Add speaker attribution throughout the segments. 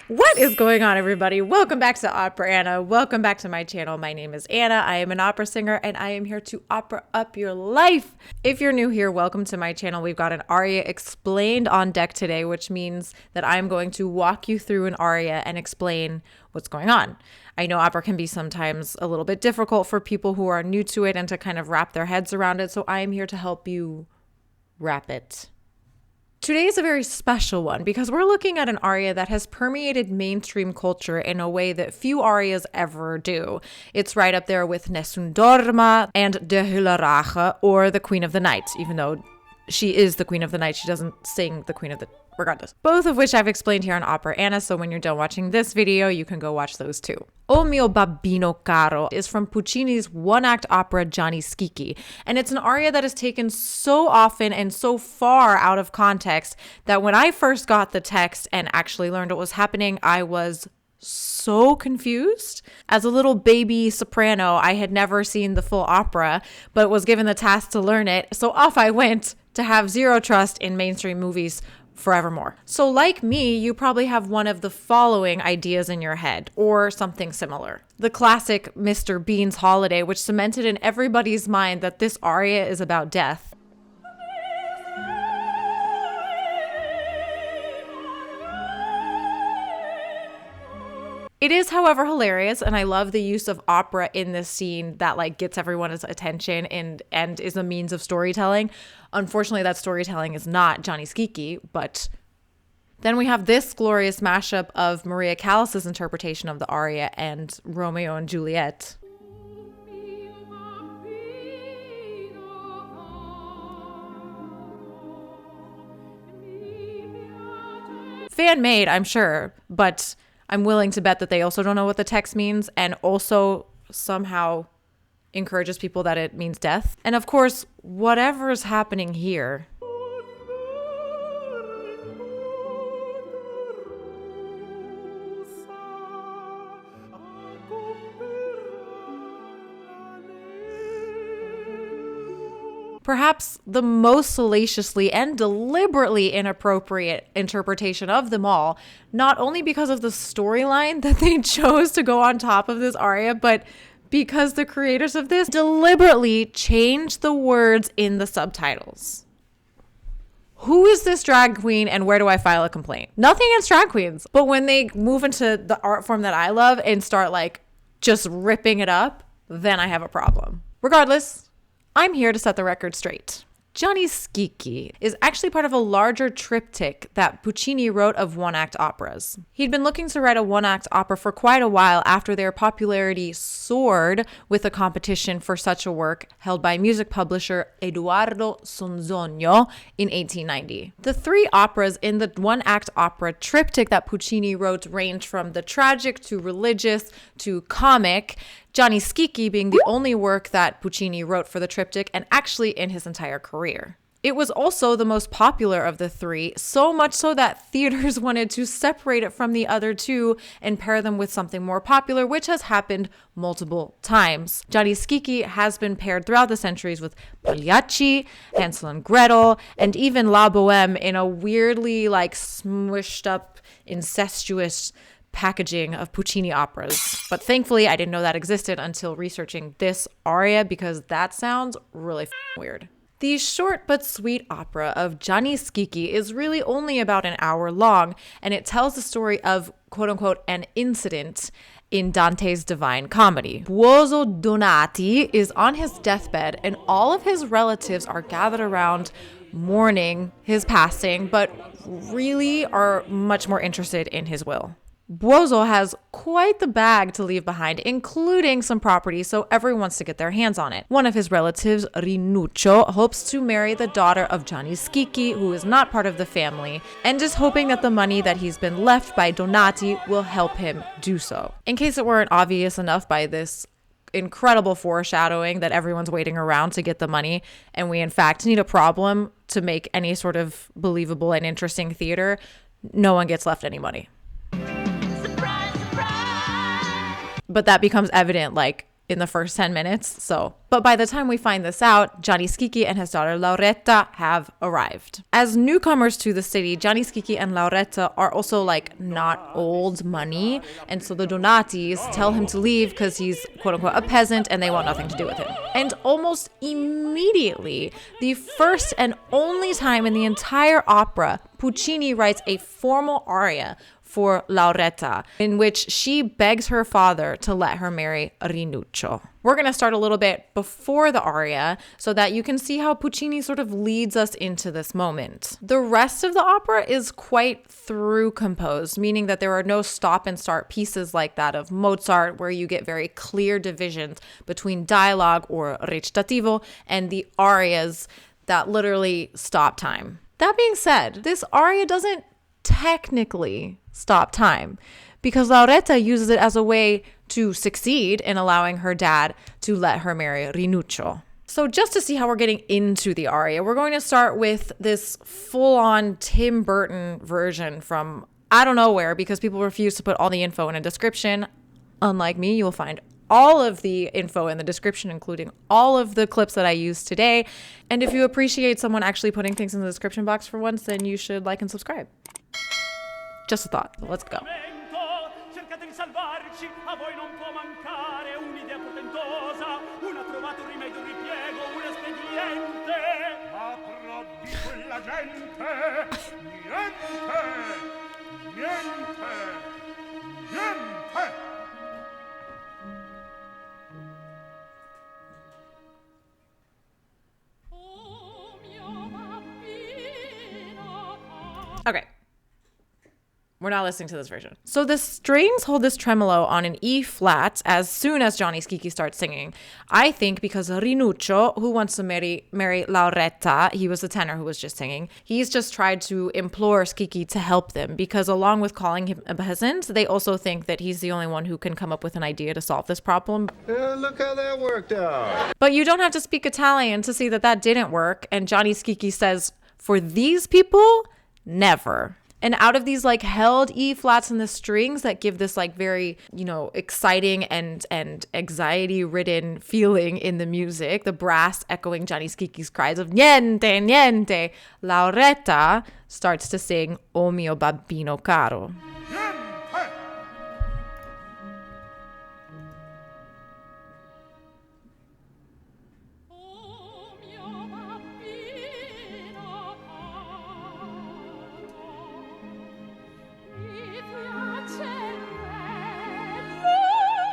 Speaker 1: What is going on, everybody? Welcome back to Opera Anna. Welcome back to my channel. My name is Anna. I am an opera singer and I am here to opera up your life. If you're new here, welcome to my channel. We've got an aria explained on deck today, which means that I'm going to walk you through an aria and explain what's going on. I know opera can be sometimes a little bit difficult for people who are new to it and to kind of wrap their heads around it, so I am here to help you wrap it. Today is a very special one because we're looking at an aria that has permeated mainstream culture in a way that few arias ever do. It's right up there with Nessun Dorma and De Hüllerrache, or the Queen of the Night, even though she is the Queen of the Night. She doesn't sing the Queen of the... Regardless. Both of which I've explained here on Opera Anna, so when you're done watching this video, you can go watch those too. O Mio babbino, caro is from Puccini's one-act opera Gianni Schicchi, and it's an aria that is taken so often and so far out of context that when I first got the text and actually learned what was happening, I was so confused. As a little baby soprano, I had never seen the full opera, but was given the task to learn it, so off I went to have zero trust in mainstream movies forevermore. So like me, you probably have one of the following ideas in your head, or something similar. The classic Mr. Bean's Holiday, which cemented in everybody's mind that this aria is about death. It is, however, hilarious, and I love the use of opera in this scene that gets everyone's attention and is a means of storytelling. Unfortunately, that storytelling is not Gianni Schicchi, but then we have this glorious mashup of Maria Callas's interpretation of the aria and Romeo and Juliet. Fan-made, I'm sure, but I'm willing to bet that they also don't know what the text means and also somehow encourages people that it means death. And of course, whatever's happening here, perhaps the most salaciously and deliberately inappropriate interpretation of them all, not only because of the storyline that they chose to go on top of this aria, but because the creators of this deliberately changed the words in the subtitles. Who is this drag queen and where do I file a complaint? Nothing against drag queens, but when they move into the art form that I love and start just ripping it up, then I have a problem. Regardless, I'm here to set the record straight. Gianni Schicchi is actually part of a larger triptych that Puccini wrote of one-act operas. He'd been looking to write a one-act opera for quite a while after their popularity soared with a competition for such a work held by music publisher Edoardo Sonzogno in 1890. The three operas in the one-act opera triptych that Puccini wrote range from the tragic to religious to comic, Gianni Schicchi being the only work that Puccini wrote for the triptych and actually in his entire career. It was also the most popular of the three, so much so that theaters wanted to separate it from the other two and pair them with something more popular, which has happened multiple times. Gianni Schicchi has been paired throughout the centuries with Pagliacci, Hansel and Gretel, and even La Boheme in a weirdly smushed up, incestuous packaging of Puccini operas. But thankfully, I didn't know that existed until researching this aria because that sounds really weird. The short but sweet opera of Gianni Schicchi is really only about an hour long, and it tells the story of, quote-unquote, an incident in Dante's Divine Comedy. Buoso Donati is on his deathbed, and all of his relatives are gathered around mourning his passing, but really are much more interested in his will. Buoso has quite the bag to leave behind, including some property, so everyone wants to get their hands on it. One of his relatives, Rinuccio, hopes to marry the daughter of Gianni Schicchi, who is not part of the family, and is hoping that the money that he's been left by Donati will help him do so. In case it weren't obvious enough by this incredible foreshadowing that everyone's waiting around to get the money, and we in fact need a problem to make any sort of believable and interesting theater, no one gets left any money. But that becomes evident in the first 10 minutes. So But by the time we find this out, Gianni Schicchi and his daughter Lauretta have arrived. As newcomers to the city, Gianni Schicchi and Lauretta are also like not old money. And so the Donatis tell him to leave because he's quote unquote a peasant and they want nothing to do with him. And almost immediately, the first and only time in the entire opera, Puccini writes a formal aria for Lauretta, in which she begs her father to let her marry Rinuccio. We're going to start a little bit before the aria so that you can see how Puccini sort of leads us into this moment. The rest of the opera is quite through composed, meaning that there are no stop and start pieces like that of Mozart, where you get very clear divisions between dialogue or recitativo and the arias that literally stop time. That being said, this aria doesn't technically stop time because Lauretta uses it as a way to succeed in allowing her dad to let her marry Rinuccio. So just to see how we're getting into the aria, we're going to start with this full-on Tim Burton version from I don't know where, because people refuse to put all the info in a description. Unlike me, you will find all of the info in the description, including all of the clips that I used today. And if you appreciate someone actually putting things in the description box for once, then you should like and subscribe. Just a thought. So let's go. Okay. We're not listening to this version. So the strings hold this tremolo on an E flat as soon as Gianni Schicchi starts singing. I think because Rinuccio, who wants to marry Lauretta, he was the tenor who was just singing, he's just tried to implore Schicchi to help them, because along with calling him a peasant, they also think that he's the only one who can come up with an idea to solve this problem.
Speaker 2: Look how that worked out.
Speaker 1: But you don't have to speak Italian to see that that didn't work. And Gianni Schicchi says, for these people, never. And out of these like held E flats in the strings that give this like very, exciting and anxiety ridden feeling in the music, the brass echoing Gianni Schicchi's cries of niente, niente, Lauretta starts to sing O Mio babbino, caro.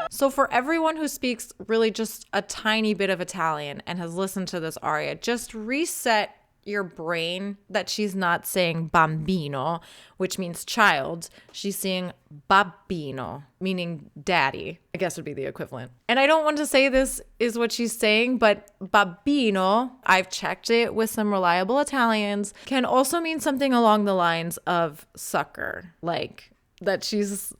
Speaker 1: So for everyone who speaks really just a tiny bit of Italian and has listened to this aria, just reset your brain that she's not saying bambino, which means child. She's saying babbino, meaning daddy, I guess would be the equivalent. And I don't want to say this is what she's saying, but babbino, I've checked it with some reliable Italians, can also mean something along the lines of sucker, like that she's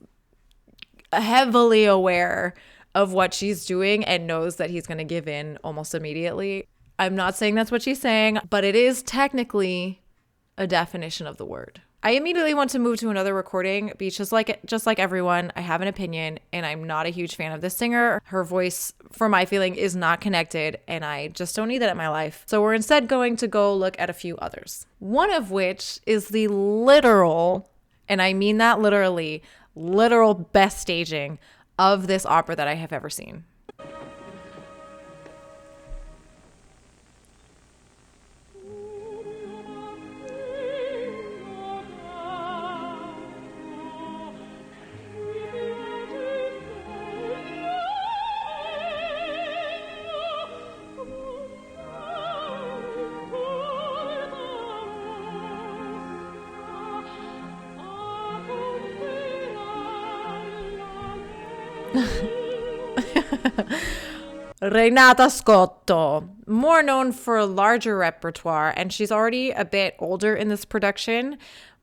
Speaker 1: heavily aware of what she's doing and knows that he's going to give in almost immediately. I'm not saying that's what she's saying, but it is technically a definition of the word. I immediately want to move to another recording because just like everyone, I have an opinion and I'm not a huge fan of this singer. Her voice, for my feeling, is not connected and I just don't need that in my life. So we're instead going to go look at a few others. One of which is the literal, and I mean that literally, literal best staging of this opera that I have ever seen. Renata Scotto, more known for a larger repertoire, and she's already a bit older in this production,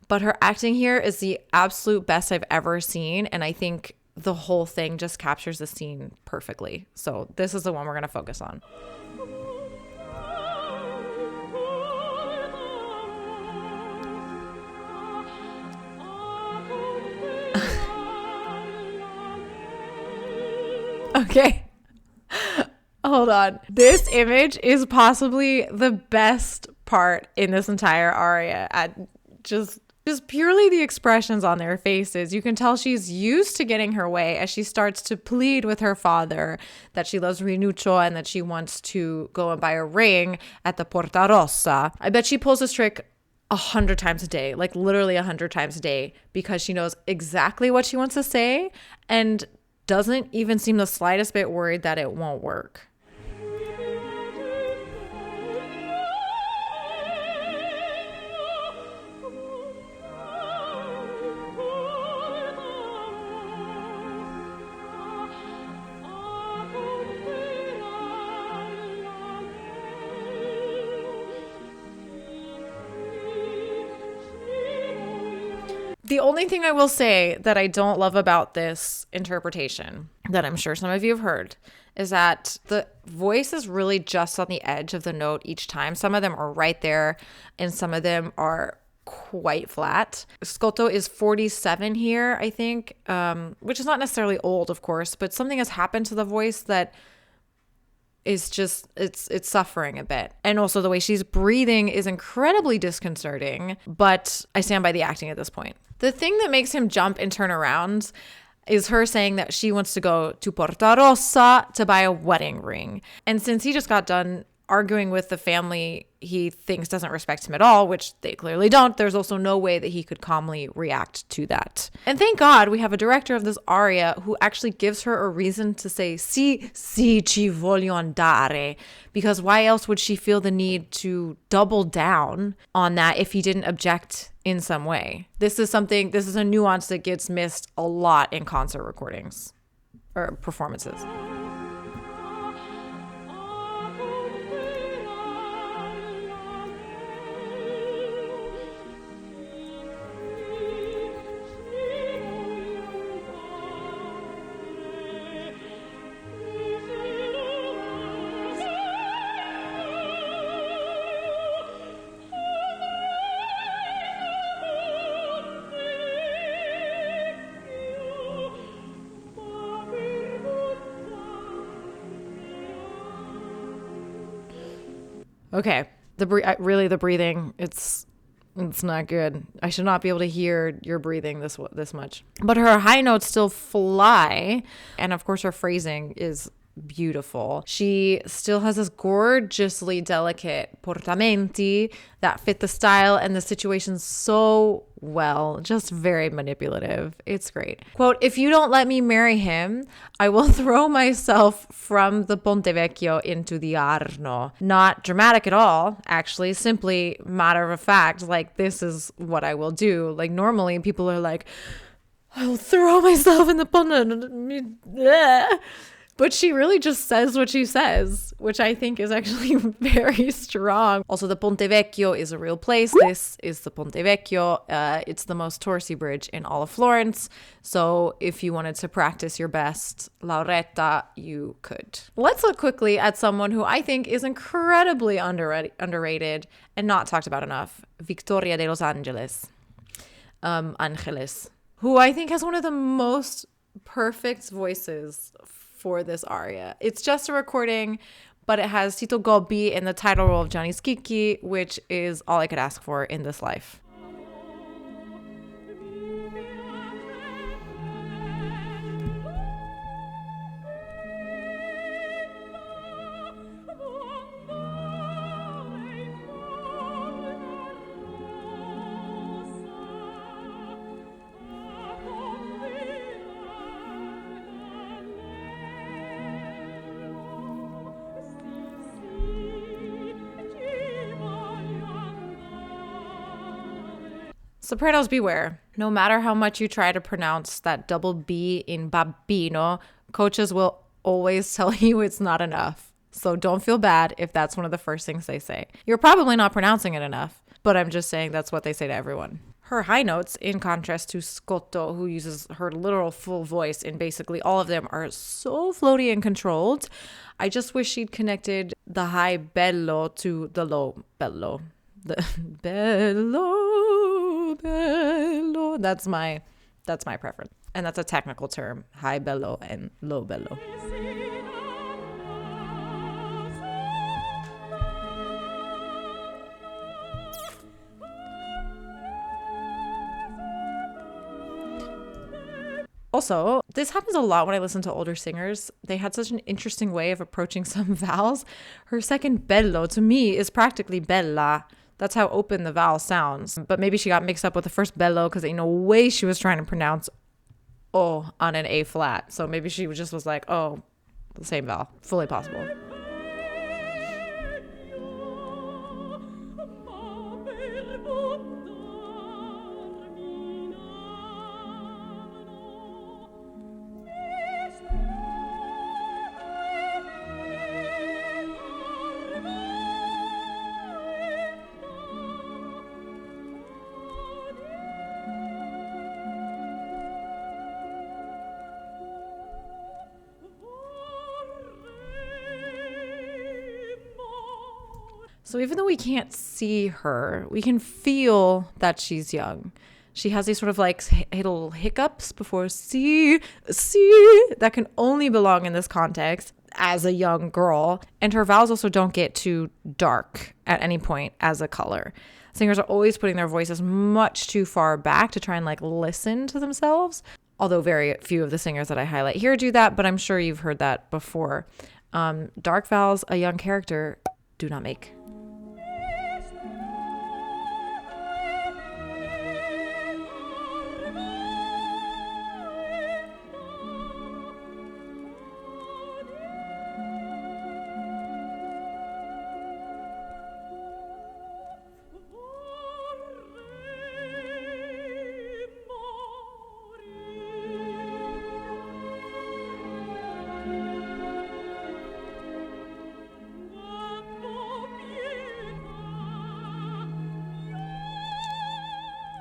Speaker 1: but her acting here is the absolute best I've ever seen, and I think the whole thing just captures the scene perfectly. So this is the one we're going to focus on. Okay. Hold on. This image is possibly the best part in this entire aria. Just purely the expressions on their faces. You can tell she's used to getting her way as she starts to plead with her father that she loves Rinuccio and that she wants to go and buy a ring at the Porta Rossa. I bet she pulls this trick 100 times a day, like literally 100 times a day, because she knows exactly what she wants to say and doesn't even seem the slightest bit worried that it won't work. The only thing I will say that I don't love about this interpretation, that I'm sure some of you have heard, is that the voice is really just on the edge of the note each time. Some of them are right there, and some of them are quite flat. Scotto is 47 here, I think, which is not necessarily old, of course, but something has happened to the voice that is just, it's suffering a bit. And also the way she's breathing is incredibly disconcerting, but I stand by the acting at this point. The thing that makes him jump and turn around is her saying that she wants to go to Porta Rossa to buy a wedding ring. And since he just got done arguing with the family he thinks doesn't respect him at all, which they clearly don't, there's also no way that he could calmly react to that. And thank God we have a director of this aria who actually gives her a reason to say, sì, ci voglio andare, because why else would she feel the need to double down on that if he didn't object in some way? This is a nuance that gets missed a lot in concert recordings or performances. Okay, the breathing, it's not good. I should not be able to hear your breathing this much. But her high notes still fly, and of course her phrasing is beautiful. She still has this gorgeously delicate portamenti that fit the style and the situation so well, just very manipulative. It's great. Quote, "If you don't let me marry him, I will throw myself from the Ponte Vecchio into the Arno." Not dramatic at all, actually, simply matter of fact, like this is what I will do. Like normally people are like, I'll throw myself in the Ponte. But she really just says what she says, which I think is actually very strong. Also, the Ponte Vecchio is a real place. This is the Ponte Vecchio. It's the most touristy bridge in all of Florence. So if you wanted to practice your best Lauretta, you could. Let's look quickly at someone who I think is incredibly underrated and not talked about enough. Victoria de Los Angeles. Angeles. Who I think has one of the most perfect voices for this aria. It's just a recording, but it has Tito Gobbi in the title role of Gianni Schicchi, which is all I could ask for in this life. Sopranos beware. No matter how much you try to pronounce that double B in babbino, coaches will always tell you it's not enough. So don't feel bad if that's one of the first things they say. You're probably not pronouncing it enough, but I'm just saying that's what they say to everyone. Her high notes, in contrast to Scotto, who uses her literal full voice in basically all of them, are so floaty and controlled. I just wish she'd connected the high bello to the low bello. The bello. That's my preference. And that's a technical term. High bello and low bello. Also, this happens a lot when I listen to older singers. They had such an interesting way of approaching some vowels. Her second bello to me is practically bella. That's how open the vowel sounds. But maybe she got mixed up with the first bello because ain't no way she was trying to pronounce O on an A flat. So maybe she just was like, oh, the same vowel. Fully possible. So even though we can't see her, we can feel that she's young. She has these sort of like little hiccups before see that can only belong in this context as a young girl. And her vowels also don't get too dark at any point as a color. Singers are always putting their voices much too far back to try and like listen to themselves. Although very few of the singers that I highlight here do that, but I'm sure you've heard that before. Dark vowels, a young character do not make.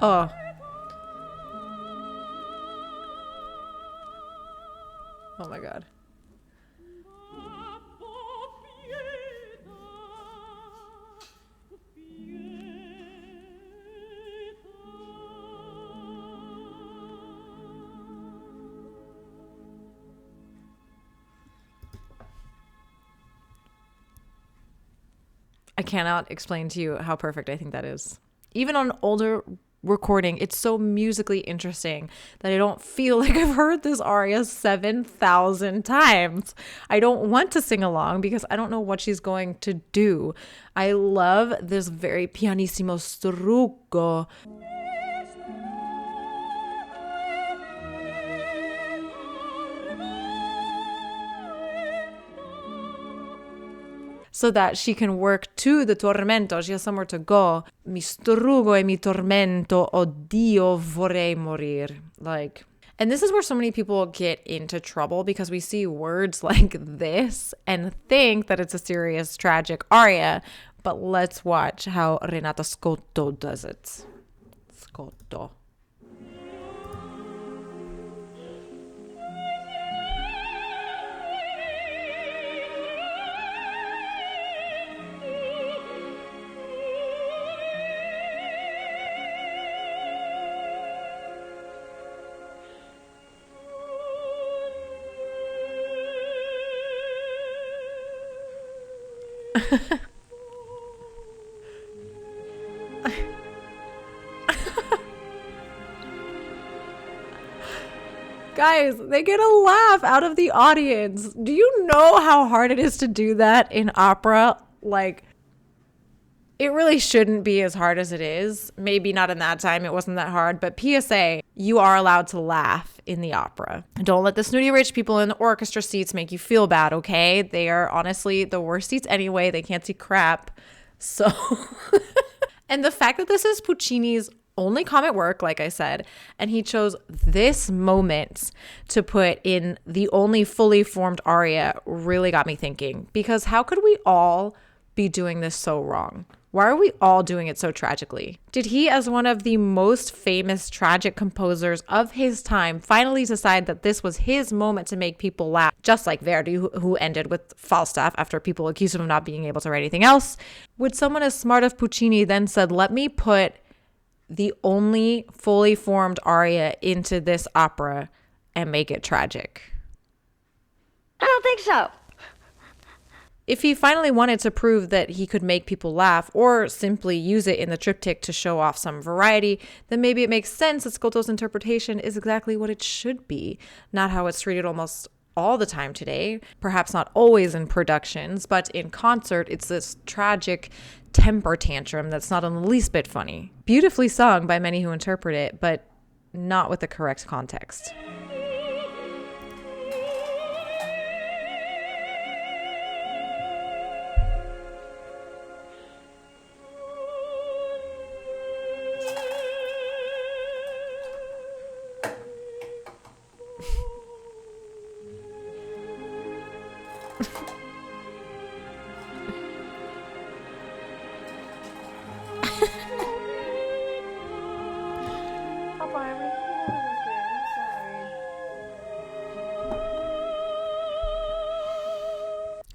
Speaker 1: Oh. Oh my God. I cannot explain to you how perfect I think that is. Even on older recording, it's so musically interesting that I don't feel like I've heard this aria 7,000 times. I don't want to sing along because I don't know what she's going to do. I love this very pianissimo strucco. So that she can work to the tormento. She has somewhere to go. Mi strugo e mi tormento, oh Dio, vorrei morir. Like, and this is where so many people get into trouble because we see words like this and think that it's a serious, tragic aria. But let's watch how Renata Scotto does it. Scotto. Guys, they get a laugh out of the audience. Do you know how hard it is to do that in opera? Like, it really shouldn't be as hard as it is. Maybe not in that time, it wasn't that hard. But PSA, you are allowed to laugh in the opera. Don't let the snooty rich people in the orchestra seats make you feel bad, okay? They are honestly the worst seats anyway. They can't see crap. So, and the fact that this is Puccini's only comet work, like I said, and he chose this moment to put in the only fully formed aria really got me thinking, because how could we all be doing this so wrong? Why are we all doing it so tragically? Did he, as one of the most famous tragic composers of his time, finally decide that this was his moment to make people laugh, just like Verdi, who ended with Falstaff after people accused him of not being able to write anything else? Would someone as smart as Puccini then said, let me put the only fully formed aria into this opera and make it tragic?
Speaker 3: I don't think so.
Speaker 1: If he finally wanted to prove that he could make people laugh or simply use it in the triptych to show off some variety, then maybe it makes sense that Scotto's interpretation is exactly what it should be, not how it's treated almost all the time today, perhaps not always in productions, but in concert, it's this tragic temper tantrum that's not in the least bit funny. Beautifully sung by many who interpret it, but not with the correct context.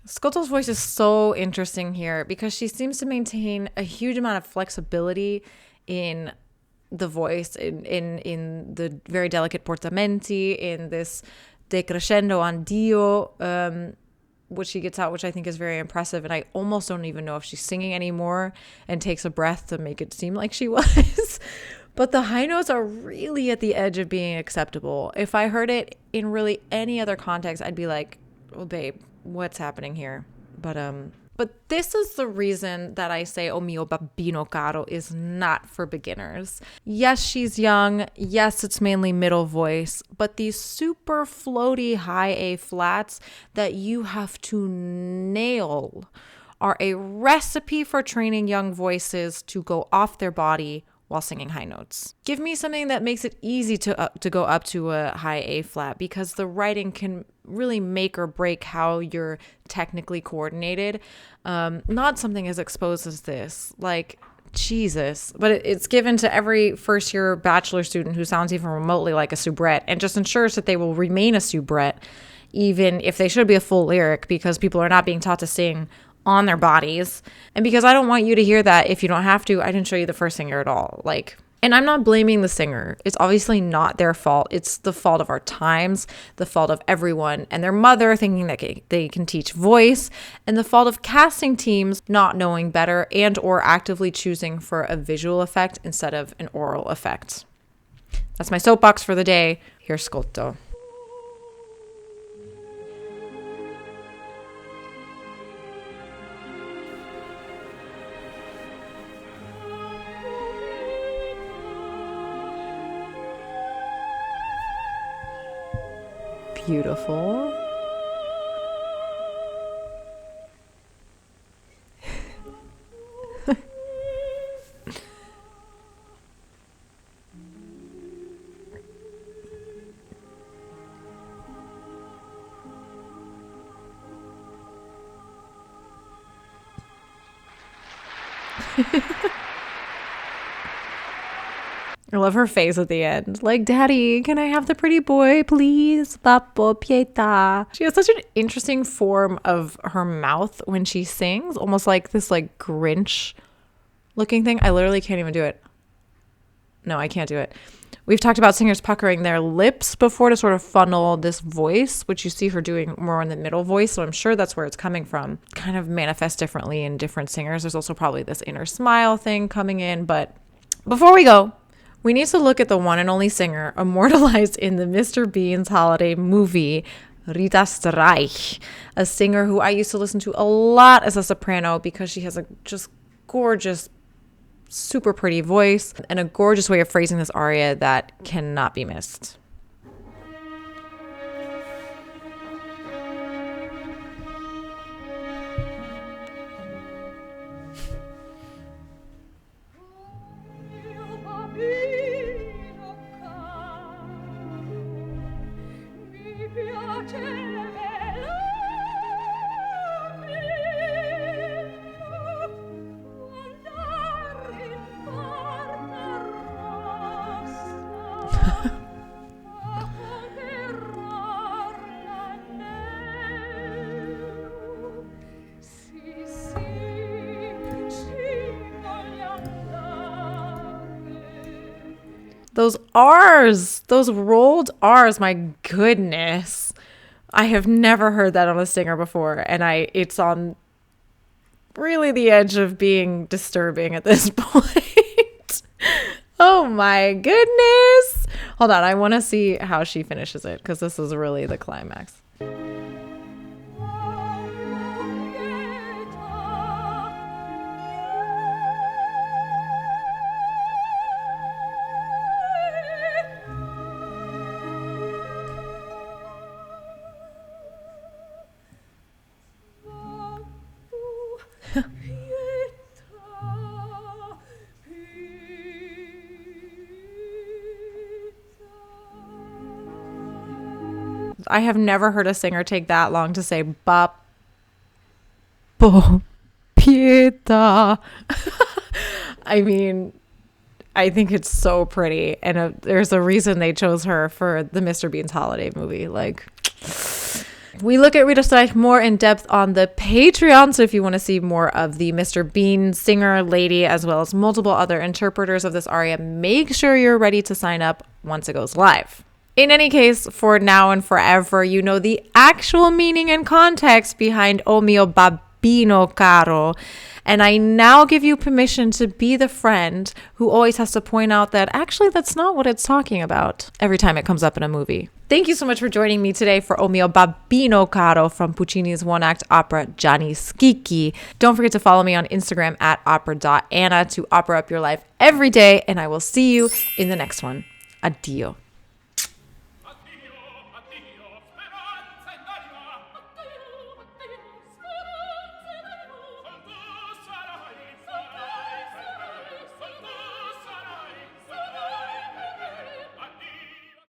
Speaker 1: Scotto's voice is so interesting here because she seems to maintain a huge amount of flexibility in the voice, in the very delicate portamenti, in this decrescendo andio, which she gets out, which I think is very impressive. And I almost don't even know if she's singing anymore and takes a breath to make it seem like she was. But the high notes are really at the edge of being acceptable. If I heard it in really any other context, I'd be like, oh, babe, what's happening here? But this is the reason that I say O Mio, babbino, caro is not for beginners. Yes, she's young. Yes, it's mainly middle voice, but these super floaty high A flats that you have to nail are a recipe for training young voices to go off their body while singing high notes. Give me something that makes it easy to go up to a high A flat, because the writing can really make or break how you're technically coordinated. Not something as exposed as this. Like, Jesus. But it's given to every first year bachelor student who sounds even remotely like a soubrette, and just ensures that they will remain a soubrette even if they should be a full lyric, because people are not being taught to sing on their bodies. And because I don't want you to hear that if you don't have to, I didn't show you the first singer at all. And I'm not blaming the singer. It's obviously not their fault. It's the fault of our times, the fault of everyone and their mother thinking that they can teach voice, and the fault of casting teams not knowing better and or actively choosing for a visual effect instead of an oral effect. That's my soapbox for the day. Here's Scotto. Beautiful. I love her face at the end. Like, Daddy, can I have the pretty boy, please? Pappo, pietà. She has such an interesting form of her mouth when she sings, almost like this like Grinch looking thing. I literally can't even do it. No, I can't do it. We've talked about singers puckering their lips before to sort of funnel this voice, which you see her doing more in the middle voice. So I'm sure that's where it's coming from. Kind of manifests differently in different singers. There's also probably this inner smile thing coming in. But before we go, we need to look at the one and only singer immortalized in the Mr. Bean's holiday movie, Rita Streich, a singer who I used to listen to a lot as a soprano because she has a just gorgeous, super pretty voice and a gorgeous way of phrasing this aria that cannot be missed. Those R's, those rolled R's, my goodness. I have never heard that on a singer before, and it's on really the edge of being disturbing at this point. Oh my goodness. Hold on, I want to see how she finishes it because this is really the climax. I have never heard a singer take that long to say bop bo pieta. I mean, I think it's so pretty, and there's a reason they chose her for the Mr. Bean's holiday movie. Like, we look at Rita Streich more in depth on the Patreon, so if you want to see more of the Mr. Bean singer lady as well as multiple other interpreters of this aria, make sure you're ready to sign up once it goes live. In any case, for now and forever, you know the actual meaning and context behind O Mio babbino, caro. And I now give you permission to be the friend who always has to point out that actually that's not what it's talking about every time it comes up in a movie. Thank you so much for joining me today for O Mio babbino, caro from Puccini's one-act opera Gianni Schicchi. Don't forget to follow me on Instagram at opera.anna to opera up your life every day, and I will see you in the next one. Addio.